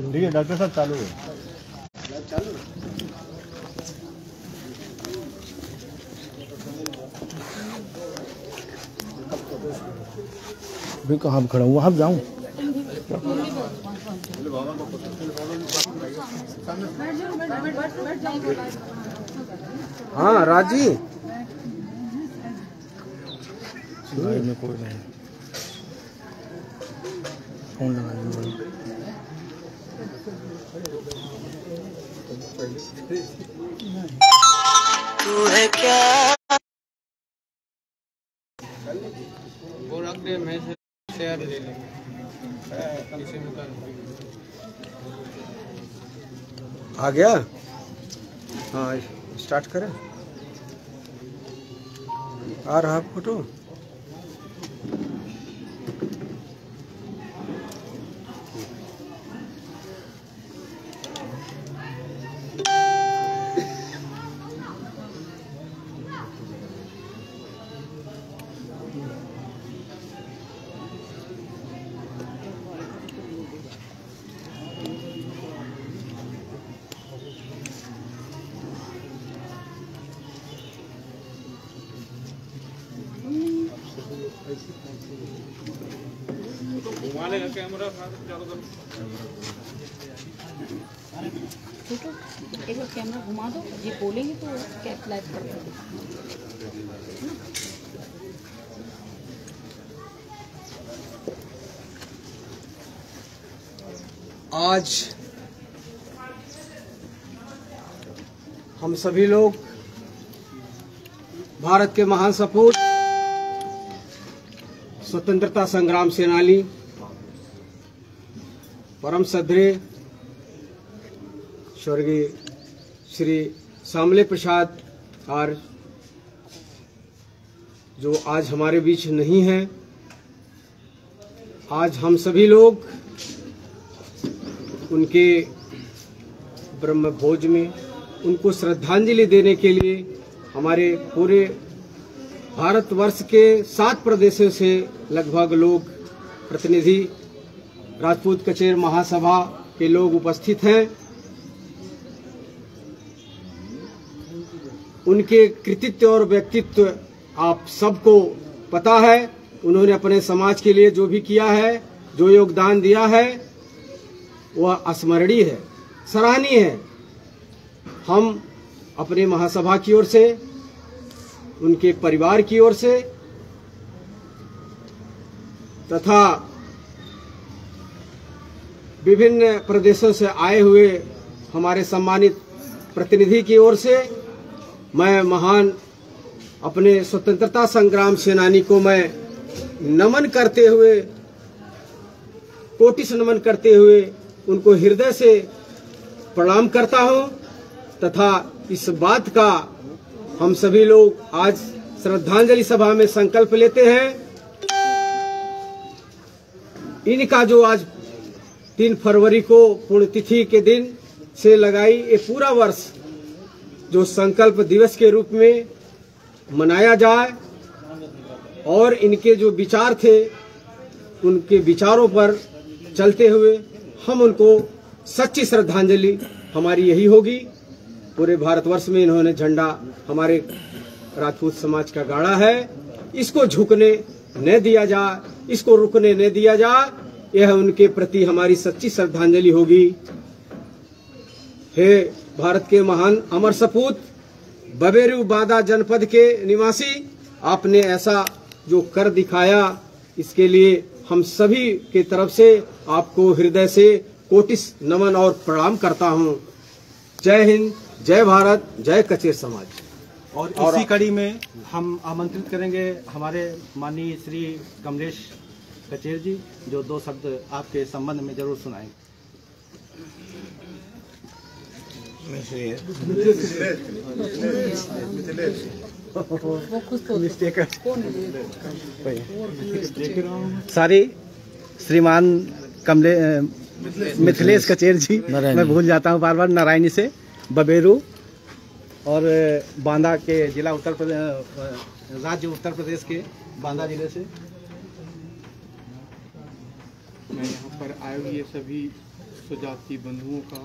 ठीक है डॉक्टर साहब, चालू है। चालू भी कहाँ खड़ा हूँ, वहाँ जाऊँ। हाँ राजी में कोई नहीं, फोन लगा दीजिए। तू है क्या वो रख दे, मैं शेयर ले लेंगे। आ गया। हाँ स्टार्ट करें। आ रहा फोटो। घुमा लेगा कैमरा चारों तरफ। ठीक है, एक बार कैमरा घुमा दो, ये बोलेंगे तो कैप लाइव कर देंगे। आज हम सभी लोग भारत के महान सपूत, स्वतंत्रता संग्राम सेनानी, परम श्रद्धेय स्वर्गीय श्री श्यामले प्रसाद आर्य जो आज हमारे बीच नहीं हैं, आज हम सभी लोग उनके ब्रह्म भोज में उनको श्रद्धांजलि देने के लिए हमारे पूरे भारतवर्ष के 7 प्रदेशों से लगभग लोग, प्रतिनिधि, राजपूत कचेर महासभा के लोग उपस्थित हैं। उनके कृतित्व और व्यक्तित्व आप सबको पता है। उन्होंने अपने समाज के लिए जो भी किया है, जो योगदान दिया है, वह अस्मरणीय है, सराहनीय है। हम अपने महासभा की ओर से, उनके परिवार की ओर से तथा विभिन्न प्रदेशों से आए हुए हमारे सम्मानित प्रतिनिधि की ओर से मैं महान अपने स्वतंत्रता संग्राम सेनानी को मैं नमन करते हुए, कोटि से नमन करते हुए उनको हृदय से प्रणाम करता हूं तथा इस बात का हम सभी लोग आज श्रद्धांजलि सभा में संकल्प लेते हैं। इनका जो आज 3 फरवरी को पुण्यतिथि के दिन से लगाई ये पूरा वर्ष जो संकल्प दिवस के रूप में मनाया जाए और इनके जो विचार थे उनके विचारों पर चलते हुए हम उनको सच्ची श्रद्धांजलि हमारी यही होगी। पूरे भारतवर्ष में इन्होंने झंडा हमारे राजपूत समाज का गाड़ा है, इसको झुकने न दिया जा, इसको रुकने न दिया जा, यह उनके प्रति हमारी सच्ची श्रद्धांजलि होगी। हे भारत के महान अमर सपूत, बबेरू बादा जनपद के निवासी, आपने ऐसा जो कर दिखाया, इसके लिए हम सभी के तरफ से आपको हृदय से कोटिस नमन और प्रणाम करता हूं। जय हिंद, जय भारत, जय कचेर समाज। और इसी कड़ी में हम आमंत्रित करेंगे हमारे माननीय श्री कमलेश कचेर जी, जो 2 शब्द आपके संबंध में जरूर सुनाएंगे। सॉरी, श्रीमान मिथिलेश कचेर जी, मैं भूल जाता हूँ बार बार, नारायणी से, बबेरू और बांदा के जिला राज्य उत्तर प्रदेश के बांदा जिले से। मैं यहाँ पर आए हुए सभी समस्त जाति बंधुओं का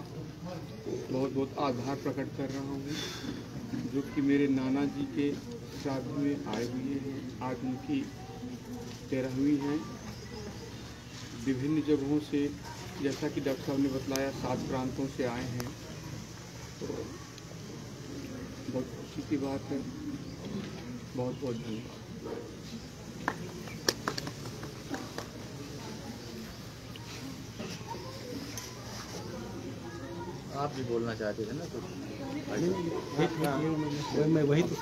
बहुत बहुत आभार प्रकट कर रहा हूँ, जो कि मेरे नाना जी के श्राद्ध में आए हुए हैं। आज उनकी 13वीं है। विभिन्न जगहों से, जैसा कि डॉक्टर साहब ने बतलाया, 7 प्रांतों से आए हैं, तो बहुत खुशी की बात है। बहुत बहुत धन्यवाद। आप भी बोलना चाहते थे ना कुछ? मैं वही तो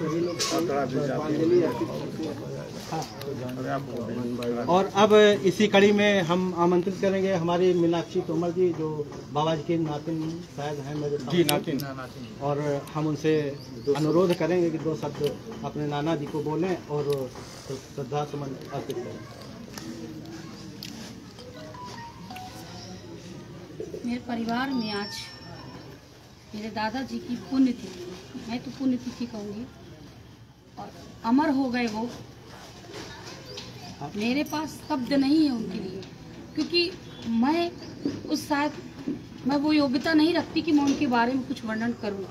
और अब इसी कड़ी में हम आमंत्रित करेंगे हमारी मीनाक्षी तोमर जी, जो बाबा जी के नातिन शायद हैं मेरे जी, नातिन। और हम उनसे अनुरोध करेंगे कि 2 शब्द अपने नाना जी को बोलें और श्रद्धा सुमन अर्पित करें। मेरे परिवार में आज मेरे दादाजी की पुण्यतिथि, मैं तो पुण्यतिथि कहूँगी, और अमर हो गए वो। मेरे पास शब्द नहीं है उनके लिए, क्योंकि मैं वो योग्यता नहीं रखती कि मैं उनके बारे में कुछ वर्णन करूँ।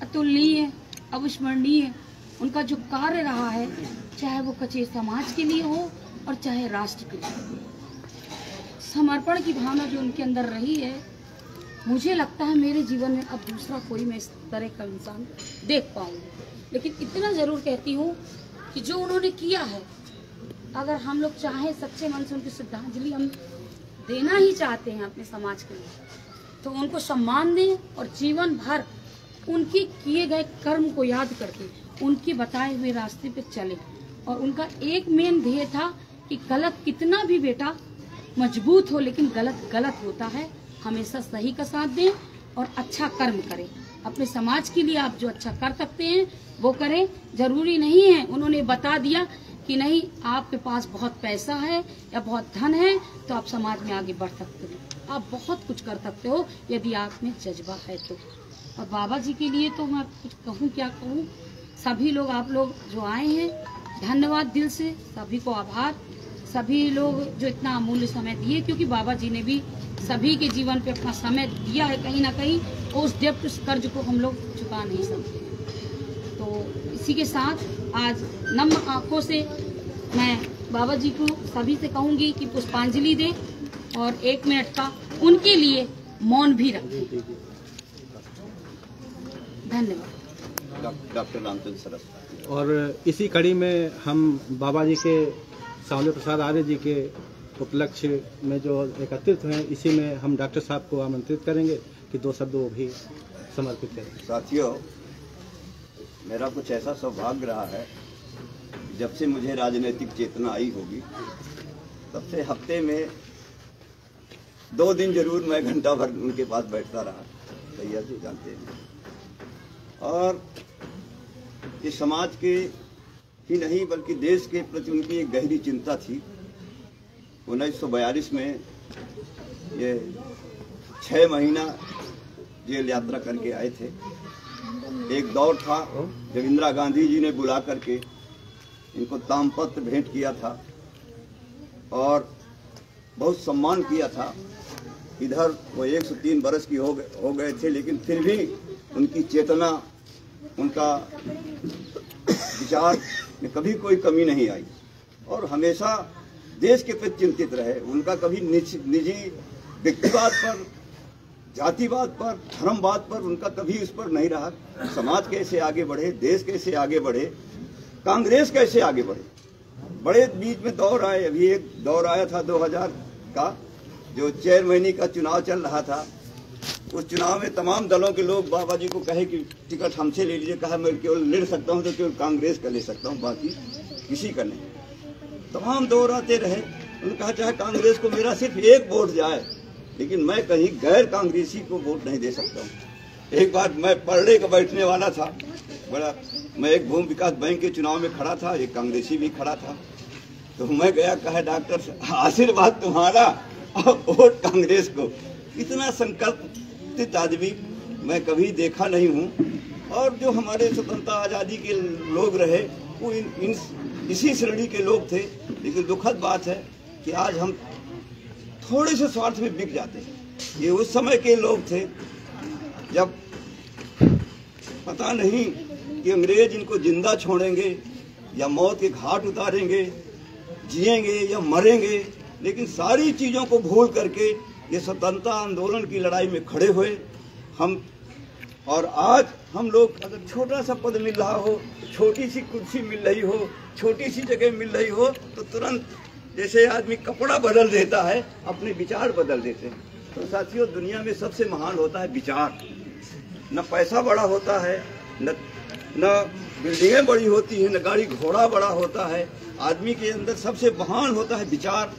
अतुलनीय, अविस्मरणीय उनका जो कार्य रहा है, चाहे वो कच्चे समाज के लिए हो और चाहे राष्ट्र के लिए, समर्पण की भावना जो उनके अंदर रही है, मुझे लगता है मेरे जीवन में अब दूसरा कोई मैं इस तरह का इंसान देख पाऊंगी। लेकिन इतना जरूर कहती हूँ कि जो उन्होंने किया है, अगर हम लोग चाहें सच्चे मन से उनकी श्रद्धांजलि हम देना ही चाहते हैं अपने समाज के लिए, तो उनको सम्मान दें और जीवन भर उनके किए गए कर्म को याद करके उनके बताए हुए रास्ते पे चले। और उनका एक मेन ध्येय था कि गलत कितना भी बेटा मजबूत हो, लेकिन गलत गलत होता है। हमेशा सही का साथ दें और अच्छा कर्म करें। अपने समाज के लिए आप जो अच्छा कर सकते हैं वो करें। जरूरी नहीं है, उन्होंने बता दिया कि नहीं आपके पास बहुत पैसा है या बहुत धन है तो आप समाज में आगे बढ़ सकते हो। आप बहुत कुछ कर सकते हो यदि आप में जज्बा है तो। और बाबा जी के लिए तो मैं कुछ कहूँ क्या कहूँ। सभी लोग, आप लोग जो आए हैं, धन्यवाद दिल से, सभी को आभार। सभी लोग जो इतना अमूल्य समय दिए, क्योंकि बाबा जी ने भी सभी के जीवन पे अपना समय दिया है कहीं ना कहीं, और उस डेब्ट, उस कर्ज को हम लोग चुका नहीं सकते। तो इसी के साथ आज नम आंखों से मैं बाबा जी को सभी से कहूंगी कि पुष्पांजलि दें और 1 मिनट का उनके लिए मौन भी रखें। धन्यवाद। डॉक्टर रामचंद्र सरस्वती। और इसी कड़ी में हम बाबा जी के, सांवले प्रसाद आर्य जी के उपलक्ष्य में जो एकत्रित हुए हैं, इसी में हम डॉक्टर साहब को आमंत्रित करेंगे कि 2 शब्द वो भी समर्पित करें। साथियों, मेरा कुछ ऐसा सौभाग्य रहा है, जब से मुझे राजनीतिक चेतना आई होगी तब से हफ्ते में 2 दिन जरूर मैं घंटा भर उनके पास बैठता रहा। भैया जी जानते हैं। और इस समाज के ही नहीं बल्कि देश के प्रति उनकी एक गहरी चिंता थी। 1942 में ये 6 महीना जेल यात्रा करके आए थे। एक दौर था जब इंदिरा गांधी जी ने बुला करके इनको तामपत्र भेंट किया था और बहुत सम्मान किया था। इधर वो 103 बरस की हो गए थे, लेकिन फिर भी उनकी चेतना, उनका विचार में कभी कोई कमी नहीं आई और हमेशा देश के प्रति चिंतित रहे। उनका कभी निजी व्यक्तिवाद पर, जातिवाद पर, धर्मवाद पर उनका कभी उस पर नहीं रहा। समाज कैसे आगे बढ़े, देश कैसे आगे बढ़े, कांग्रेस कैसे आगे बढ़े। बड़े बीच में दौर आए। अभी एक दौर आया था 2000 का, जो चेयरमैनी का चुनाव चल रहा था। उस चुनाव में तमाम दलों के लोग बाबा जी को कहे कि टिकट हमसे ले लीजिए। कहा मैं केवल लड़ सकता हूं तो केवल कांग्रेस का ले सकता हूं, बाकी किसी का नहीं। तमाम दौर आते रहे। उन्होंने कहा चाहे कांग्रेस को मेरा सिर्फ 1 वोट जाए, लेकिन मैं कहीं गैर कांग्रेसी को वोट नहीं दे सकता हूँ। एक बार मैं पढ़ने का बैठने वाला था, मैं एक भूमि विकास बैंक के चुनाव में खड़ा था, एक कांग्रेसी भी खड़ा था। तो मैं गया, कहा डॉक्टर आशीर्वाद तुम्हारा और वोट कांग्रेस को। इतना संकल्पित आदमी मैं कभी देखा नहीं हूँ। और जो हमारे स्वतंत्रता आज़ादी के लोग रहे वो इसी श्रेणी के लोग थे। लेकिन दुखद बात है कि आज हम थोड़े से स्वार्थ में बिक जाते हैं। ये उस समय के लोग थे जब पता नहीं कि अंग्रेज इनको जिंदा छोड़ेंगे या मौत के घाट उतारेंगे, जिएंगे या मरेंगे, लेकिन सारी चीज़ों को भूल करके ये स्वतंत्रता आंदोलन की लड़ाई में खड़े हुए हम। और आज हम लोग अगर छोटा सा पद मिल रहा हो, छोटी सी कुर्सी मिल रही हो, छोटी सी जगह मिल रही हो, तो तुरंत जैसे आदमी कपड़ा बदल देता है, अपने विचार बदल देते हैं। तो साथियों, दुनिया में सबसे महान होता है विचार। न पैसा बड़ा होता है, न बिल्डिंगें बड़ी होती हैं, न गाड़ी घोड़ा बड़ा होता है। आदमी के अंदर सबसे महान होता है विचार।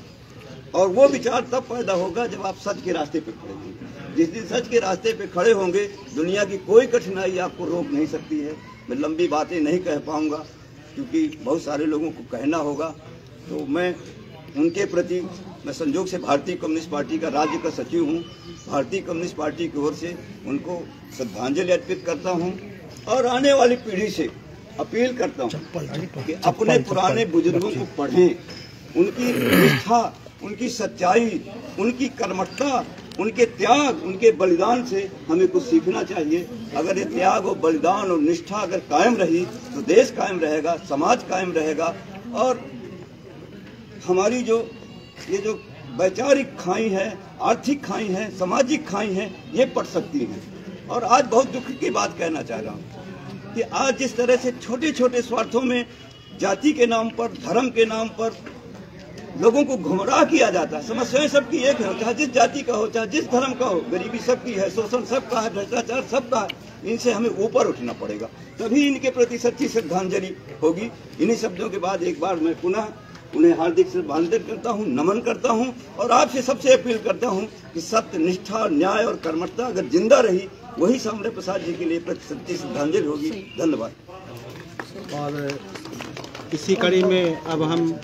और वो विचार तब पैदा होगा जब आप सच के रास्ते पे खड़े होंगे। जिस दिन सच के रास्ते पे खड़े होंगे, दुनिया की कोई कठिनाई आपको रोक नहीं सकती है। मैं लंबी बातें नहीं कह पाऊंगा क्योंकि बहुत सारे लोगों को कहना होगा। तो मैं उनके प्रति, मैं संयोग से भारतीय कम्युनिस्ट पार्टी का राज्य का सचिव हूँ, भारतीय कम्युनिस्ट पार्टी की ओर से उनको श्रद्धांजलि अर्पित करता हूँ और आने वाली पीढ़ी से अपील करता हूँ कि अपने पुराने बुजुर्गों को पढ़ें। उनकी निष्ठा, उनकी सच्चाई, उनकी कर्मठता, उनके त्याग, उनके बलिदान से हमें कुछ सीखना चाहिए। अगर ये त्याग और बलिदान और निष्ठा अगर कायम रही तो देश कायम रहेगा, समाज कायम रहेगा और हमारी ये जो वैचारिक खाई है, आर्थिक खाई है, सामाजिक खाई है, ये पड़ सकती है। और आज बहुत दुख की बात कहना चाह रहा हूँ कि आज जिस तरह से छोटे छोटे स्वार्थों में जाति के नाम पर, धर्म के नाम पर लोगों को गुमराह किया जाता है। समस्याएं सबकी एक है, चाहे जिस जाति का हो, चाहे जिस धर्म का हो। गरीबी सबकी है, शोषण सबका है, भ्रष्टाचार सबका है। इनसे हमें ऊपर उठना पड़ेगा, तभी इनके प्रति सच्ची श्रद्धांजलि होगी। इन्हीं शब्दों के बाद एक बार मैं पुनः उन्हें हार्दिक श्रद्धांजलि करता हूँ, नमन करता हूँ और आपसे सबसे अपील करता हूँ कि सत्य, निष्ठा, न्याय और कर्मठता अगर जिंदा रही, वही श्यामराय प्रसाद जी के लिए सच्ची श्रद्धांजलि होगी। धन्यवाद। और इसी कड़ी में अब हम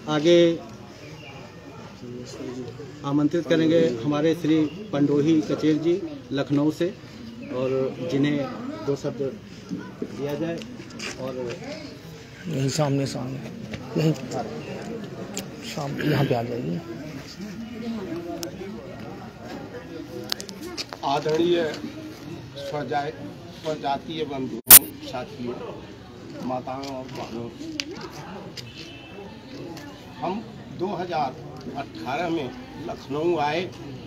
आगे आमंत्रित करेंगे हमारे श्री पंडोही कचेर जी लखनऊ से, और जिन्हें 2 शब्द दिया जाए। और यहीं सामने यहीं यहाँ पे आ जाइए। आदरणीय स्वजातीय बंधुओं, साथियों, माताओं और बहनों, हम 2018 में लखनऊ आए।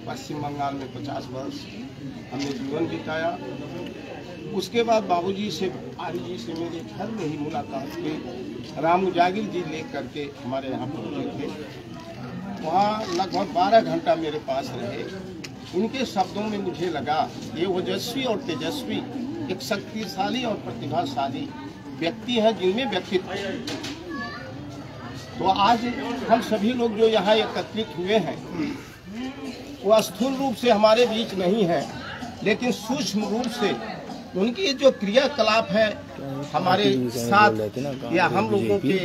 पश्चिम बंगाल में 50 वर्ष हमने जीवन बिताया। उसके बाद बाबूजी से, आर्य जी से मेरे घर में ही मुलाकात हुई। राम उजागिर जी ले करके हमारे यहाँ पहुँचे थे। वहाँ लगभग 12 घंटा मेरे पास रहे। उनके शब्दों में मुझे लगा ये ओजस्वी और तेजस्वी, एक शक्तिशाली और प्रतिभाशाली व्यक्ति है जिनमें व्यक्तित्व। तो आज हम सभी लोग जो यहाँ एकत्रित हुए हैं, वो स्थूल रूप से हमारे बीच नहीं है, लेकिन सूक्ष्म रूप से उनकी जो क्रियाकलाप है हमारे साथ या हम लोगों के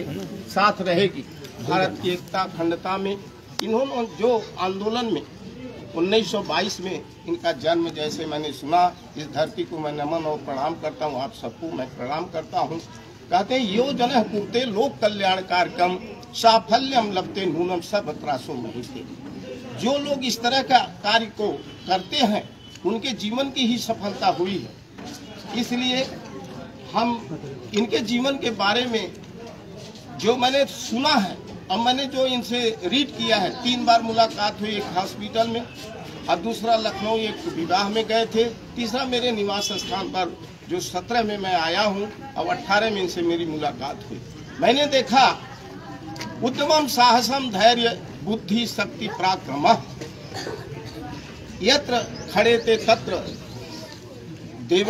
साथ रहेगी। भारत की एकता, अखंडता में इन्होंने जो आंदोलन में 1922 में इनका जन्म, जैसे मैंने सुना, इस धरती को मैं नमन और प्रणाम करता हूँ, आप सबको मैं प्रणाम करता हूँ। कहते हैं यो जनः कुरुते लोक कल्याण कार्यक्रम साफल्यम लभते नूनम सब त्रासो महिते। जो लोग इस तरह का कार्य को करते हैं उनके जीवन की ही सफलता हुई है। इसलिए हम इनके जीवन के बारे में जो मैंने सुना है और मैंने जो इनसे रीड किया है, 3 बार मुलाकात हुई, एक हॉस्पिटल में और दूसरा लखनऊ एक विवाह में गए थे, तीसरा मेरे निवास स्थान पर जो 17 में मैं आया हूँ और 18 में इनसे मेरी मुलाकात हुई। मैंने देखा उद्यमम साहसम धैर्य बुद्धि शक्ति पराक्रमः यत्र खड़े ते तत्र देव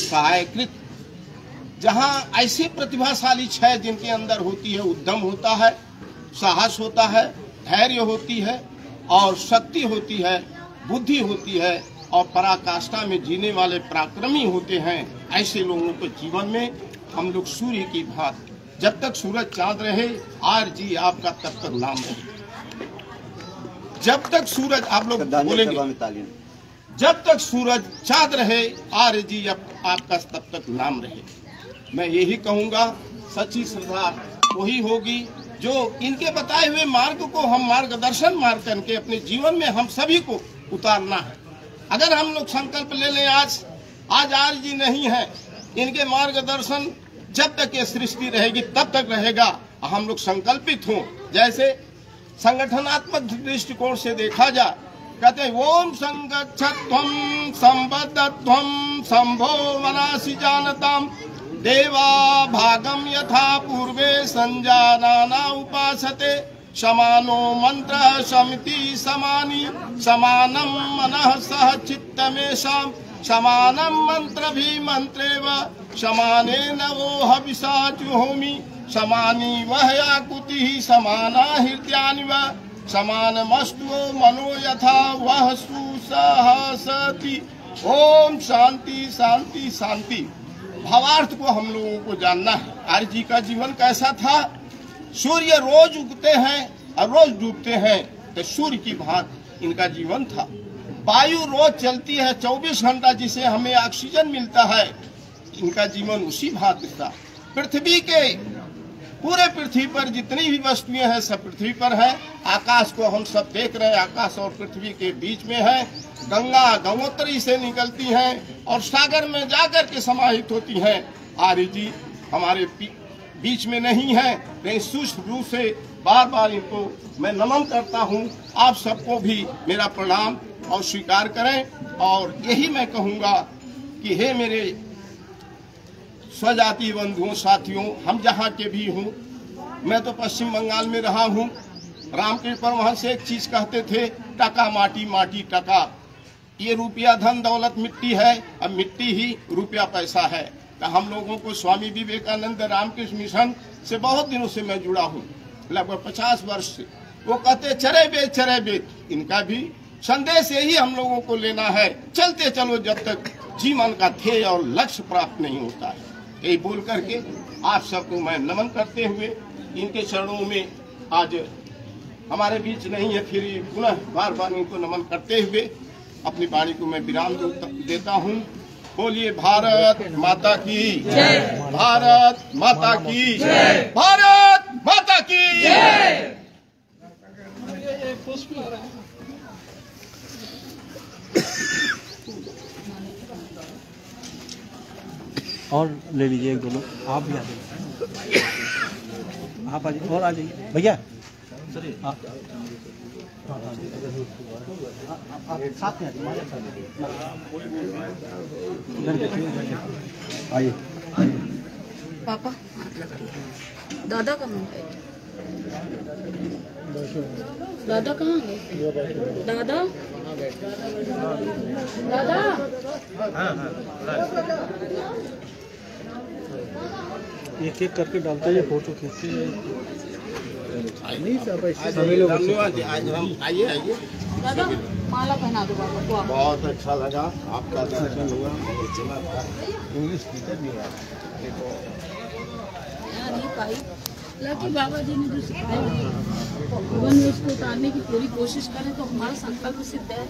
सहायकृत। जहाँ ऐसे प्रतिभाशाली छह जिनके अंदर होती है, उद्यम होता है, साहस होता है, धैर्य होती है और शक्ति होती है, बुद्धि होती है और पराकाष्ठा में जीने वाले पराक्रमी होते हैं, ऐसे लोगों के जीवन में हम लोग सूर्य की भांति, जब तक सूरज चांद रहे आर्य जी आपका तब तक नाम रहे। जब तक सूरज, आप लोग बोलेंगे, जब तक सूरज चांद रहे आर्य जी आपका तब तक नाम रहे। मैं यही कहूँगा, सच्ची श्रद्धा वही होगी जो इनके बताए हुए मार्ग को हम मार्गदर्शन मार करके अपने जीवन में हम सभी को उतारना है। अगर हम लोग संकल्प ले लें, आज आर्य जी नहीं है, इनके मार्गदर्शन जब तक ये सृष्टि रहेगी तब तक रहेगा। हम लोग संकल्पित हों। जैसे संगठनात्मक दृष्टिकोण से देखा जाए, कहते हैं ओम संगच्छत्वं संबद्धत्वं संभो मनासि जानताम देवा भागम यथा पूर्वे संजानाना उपासते समानो मंत्र समिति समानी समानम मनः सह चित्तमेषाम समानम मंत्र भी मंत्रेव समाने नवो हविषा जुहोमि समानी वह आकुति समाना हृदयानि व समानमस्तु मनो यथा वह सुसहसति। ओम शांति शांति शांति। भावार्थ को हम लोगों को जानना है। आर्य जी का जीवन कैसा था? सूर्य रोज उगते हैं और रोज डूबते हैं, तो सूर्य की भांति इनका जीवन था। वायु रोज चलती है 24 घंटा, जिसे हमें ऑक्सीजन मिलता है, इनका जीवन उसी भांति था। पृथ्वी के पूरे पृथ्वी पर जितनी भी वस्तुएं हैं सब पृथ्वी पर है। आकाश को हम सब देख रहे हैं, आकाश और पृथ्वी के बीच में है। गंगा गंगोत्री से निकलती हैं और सागर में जाकर के समाहित होती हैं। आर्य जी हमारे बीच में नहीं है, लेकिन सूक्ष्म रूप से बार बार इनको मैं नमन करता हूँ। आप सबको भी मेरा प्रणाम और स्वीकार करें। और यही मैं कहूँगा कि हे मेरे स्वजाति बंधुओं साथियों, हम जहाँ के भी हूँ, मैं तो पश्चिम बंगाल में रहा हूँ। रामकृष्ण परमहंस एक चीज कहते थे, टका माटी माटी टका। ये रुपया धन दौलत मिट्टी है, अब मिट्टी ही रुपया पैसा है। तो हम लोगों को स्वामी विवेकानंद रामकृष्ण मिशन से बहुत दिनों से मैं जुड़ा हूँ, लगभग 50 वर्ष से। वो कहते चरे बेद। इनका भी संदेश यही हम लोगों को लेना है, चलते चलो जब तक जीवन का ध्येय और लक्ष्य प्राप्त नहीं होता है। यही बोल करके आप सबको मैं नमन करते हुए इनके चरणों में आज हमारे बीच नहीं है, फिर पुनः बार बार इनको नमन करते हुए अपनी वाणी को मैं विराम देता हूँ। बोलिए भारत माता की जय, भारत माता की जय, भारत माता की जय। और ले लीजिए एक दो लोग, आप भी आ जाइए, आप आ जाइए और आ जाइए भैया। आप साथ में आइए। पापा दादा कहाँ गए? दादा कहाँ गए? दादा दादा एक एक करके डालते हैं, फोटो खींचते हैं। सभी लोग धन्यवाद। आज हम आइए दादा माला पहना दो पापा को। बहुत अच्छा लगा आपका दर्शन हुआ। इंग्लिश टीचर भी है। नहीं पाई, लेकिन बाबा जी ने जो सिखाया जीवन में उसको उतारने की पूरी कोशिश करें तो हमारा संकल्प सिद्ध है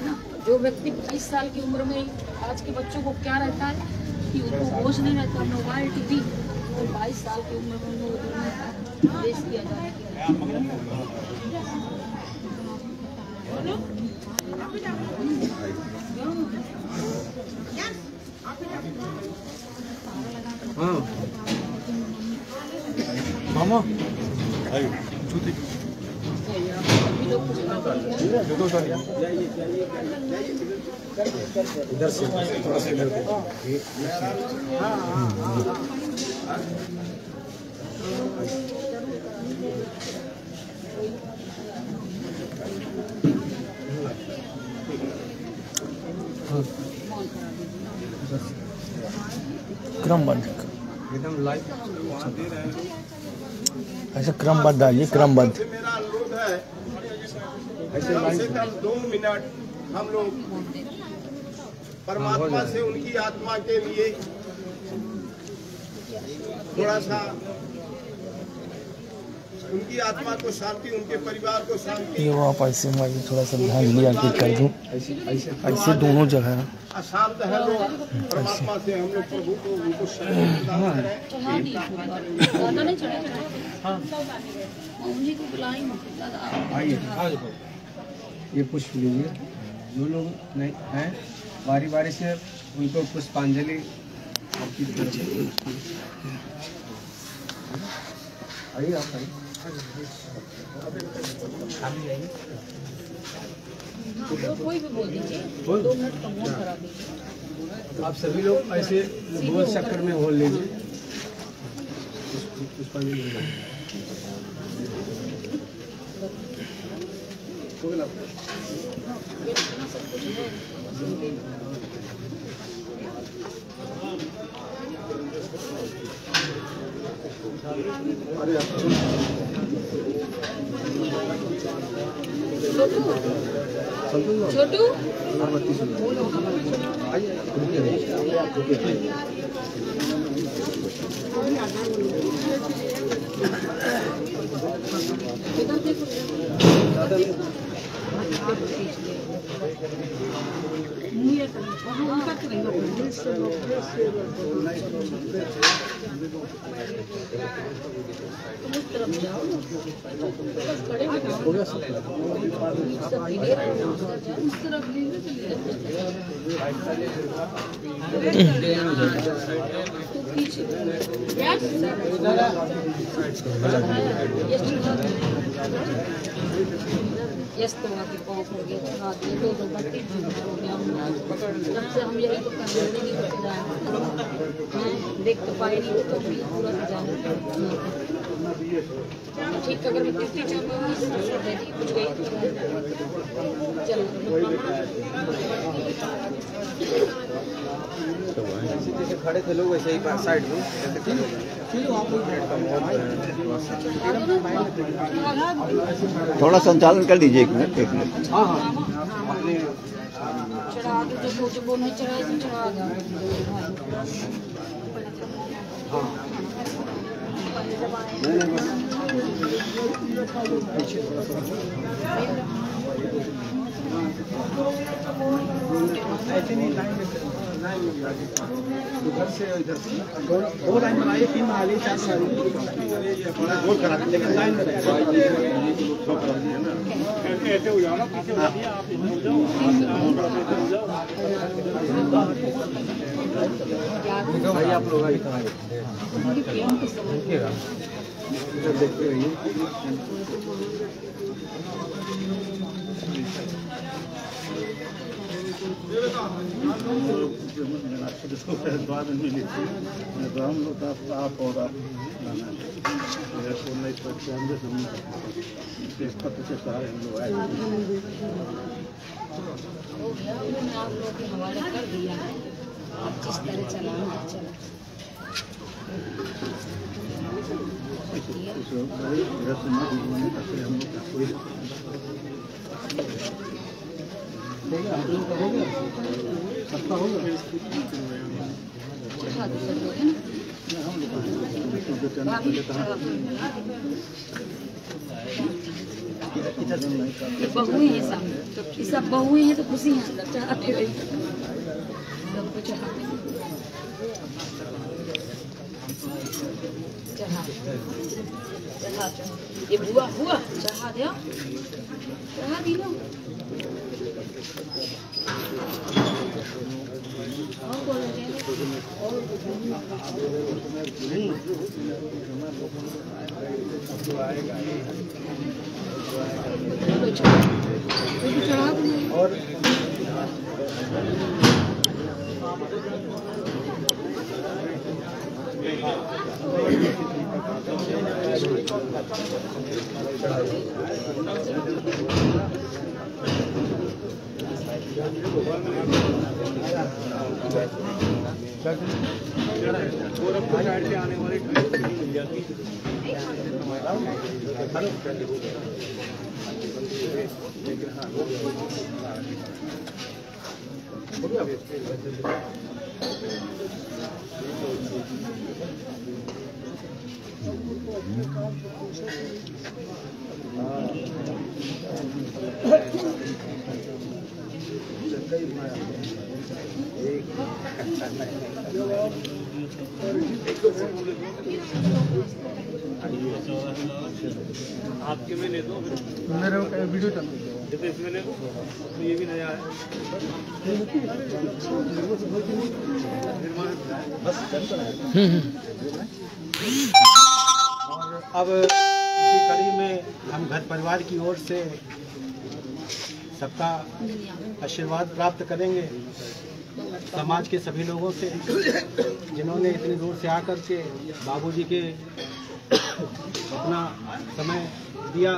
ना। जो व्यक्ति 22 साल की उम्र में, आज के बच्चों को क्या रहता है कि उनको होश नहीं रहता, मोबाइल टीवी, तो 22 साल की उम्र में वो देश की आजादी मामा इधर से थोड़ा सा इधर क्रमबद्ध एकदम लाइव ऐसे क्रमबद्ध आइए, क्रमबद्ध। मेरा अनुरोध है, कम से कम 2 मिनट हम लोग परमात्मा से उनकी आत्मा के लिए थोड़ा सा उनकी आत्मा को शांति, उनके परिवार को शांति। ये वो आप ऐसे मैं थोड़ा सा ध्यान लिया कि कर दूँ ऐसे दोनों जगह ना अशांत है लोग, परमात्मा से हम लोग प्रभु को उनको शांति प्रदान करें। ज़्यादा नहीं चढ़े, हाँ उन्हीं को बुलाएं दादा। आइए ये पुष्प लीजिए, जो लोग नहीं हैं बारी बारी से उनको पुष्पांजलि अर्पित करिए। आइए आप आइए। कोई भी बोल दीजिए, 2 मिनट का मूड करा दीजिए। आप सभी लोग ऐसे गोल चक्कर में बोल लीजिए। पुष्पांजलि छोटू यस तो आके पाँव पड़ गया, हाथ में 2 बत्ती हो गया। तब से हम यही तो कर रहे हैं, देख तो पाए नहीं तो भी पूरा सजाओ ठीक। अगर मैं कितनी चाहूँगी कुछ गई चलो जैसे खड़े थे लोग वैसे ही साइड में थोड़ा संचालन कर दीजिए, 1 मिनट। हाँ हाँ चढ़ा दो, जो वो नहीं चढ़ाए तो चढ़ा दो। ऐसे नहीं लाइन में उधर से इधर से 2 लाइन बनाइए, 3 बना ली, 4 बना ली, गोल करा दीजिए, लेकिन लाइन में ऐसे हो जाओ ना, पीछे हो जाइए आप, भाई आप लोग देखते रहिए। हो गया, उन्होंने आप लोगों के हवाले कर दिया है, आप जिस तरह चलाना है चला। बहुएं हैं सब, ये सब बहुएं हैं तो खुशी है अंदर, चाहते हुए सबको चढ़ाते चढ़ा चढ़ा चढ़ा ये बुआ हुआ चढ़ा दिया, चढ़ा दी ना। और बोल रहे हैं चढ़ा दूँ और आने वाले आपके में ले दो मेरे वीडियो चल जैसे इसमें ले दो तो ये भी नया है। और अब इसी कड़ी में हम घर परिवार की ओर से सबका आशीर्वाद प्राप्त करेंगे, समाज के सभी लोगों से जिन्होंने इतनी दूर से आकर के बाबूजी के अपना समय दिया,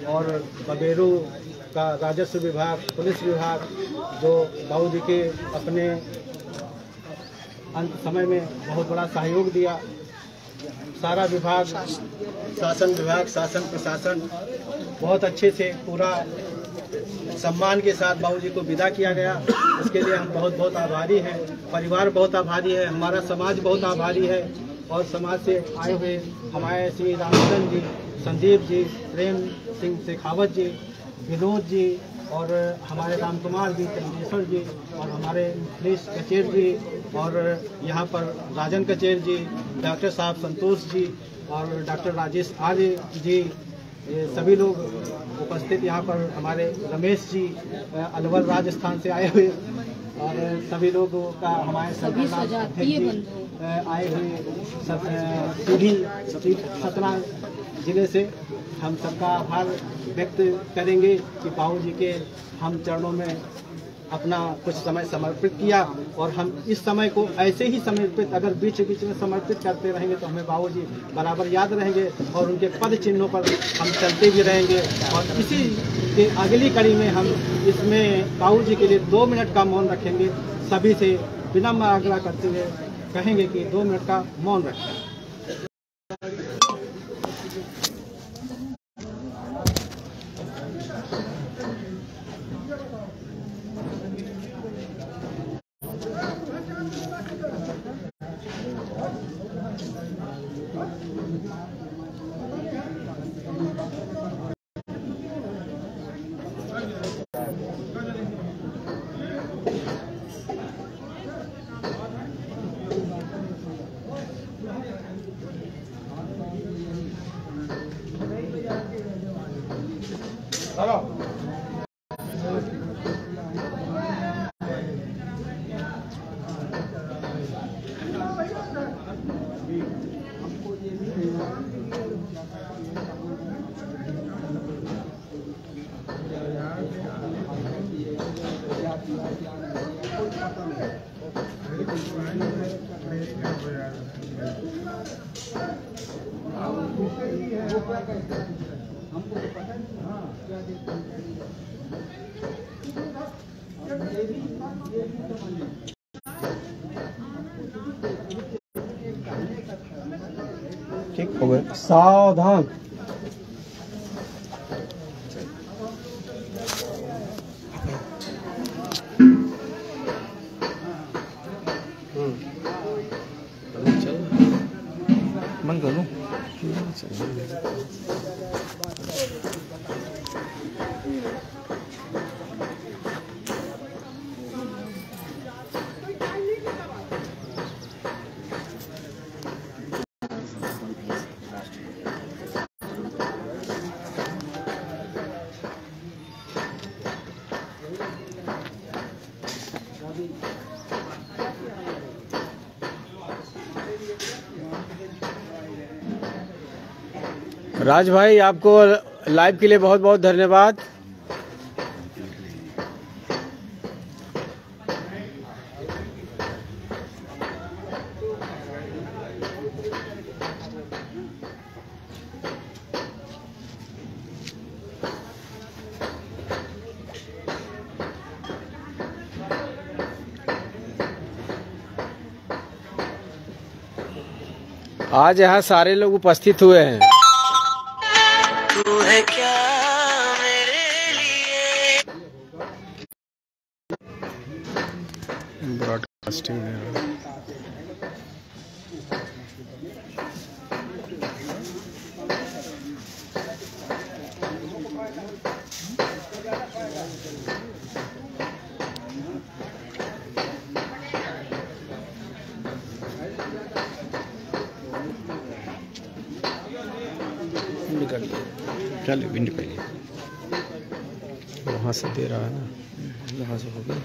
और बबेरू का राजस्व विभाग, पुलिस विभाग जो बाबूजी के अपने अंत समय में बहुत बड़ा सहयोग दिया, सारा विभाग, शासन विभाग, शासन प्रशासन बहुत अच्छे से पूरा सम्मान के साथ बाबूजी को विदा किया गया। उसके लिए हम बहुत बहुत आभारी हैं, परिवार बहुत आभारी है, हमारा समाज बहुत आभारी है। और समाज से आए हुए हमारे श्री रामचंद्र जी, संदीप जी, प्रेम सिंह शेखावत जी, विनोद जी, और हमारे राम कुमार जी, चंदेश्वर जी, और हमारे मिथिलेश कचेर जी, और यहाँ पर राजन कचेर जी, डॉक्टर साहब संतोष जी, और डॉक्टर राजेश आर्य जी, ये सभी लोग उपस्थित यहाँ पर, हमारे रमेश जी अलवर राजस्थान से आए हुए, और सभी लोगों का हमारे सभी सजातीय बंधु आए हुए सीधी सतना जिले से हम सबका आभार व्यक्त करेंगे कि बाबूजी के हम चरणों में अपना कुछ समय समर्पित किया, और हम इस समय को ऐसे ही समर्पित, अगर बीच बीच में समर्पित करते रहेंगे तो हमें बाबूजी बराबर याद रहेंगे और उनके पद चिन्हों पर हम चलते भी रहेंगे। और इसी के अगली कड़ी में हम इसमें बाबूजी के लिए 2 मिनट का मौन रखेंगे। सभी से विनम्र आग्रह करते हुए कहेंगे कि 2 मिनट का मौन रखें। ठीक हो गए। सावधान। बंद कर दूं? राज भाई, आपको लाइव के लिए बहुत बहुत धन्यवाद। आज यहाँ सारे लोग उपस्थित हुए हैं। तू है क्या मेरे लिए। ब्रॉडकास्टिंग चलिए भिंडी पहले वहाँ से दे रहा है ना, यहाँ से हो गया।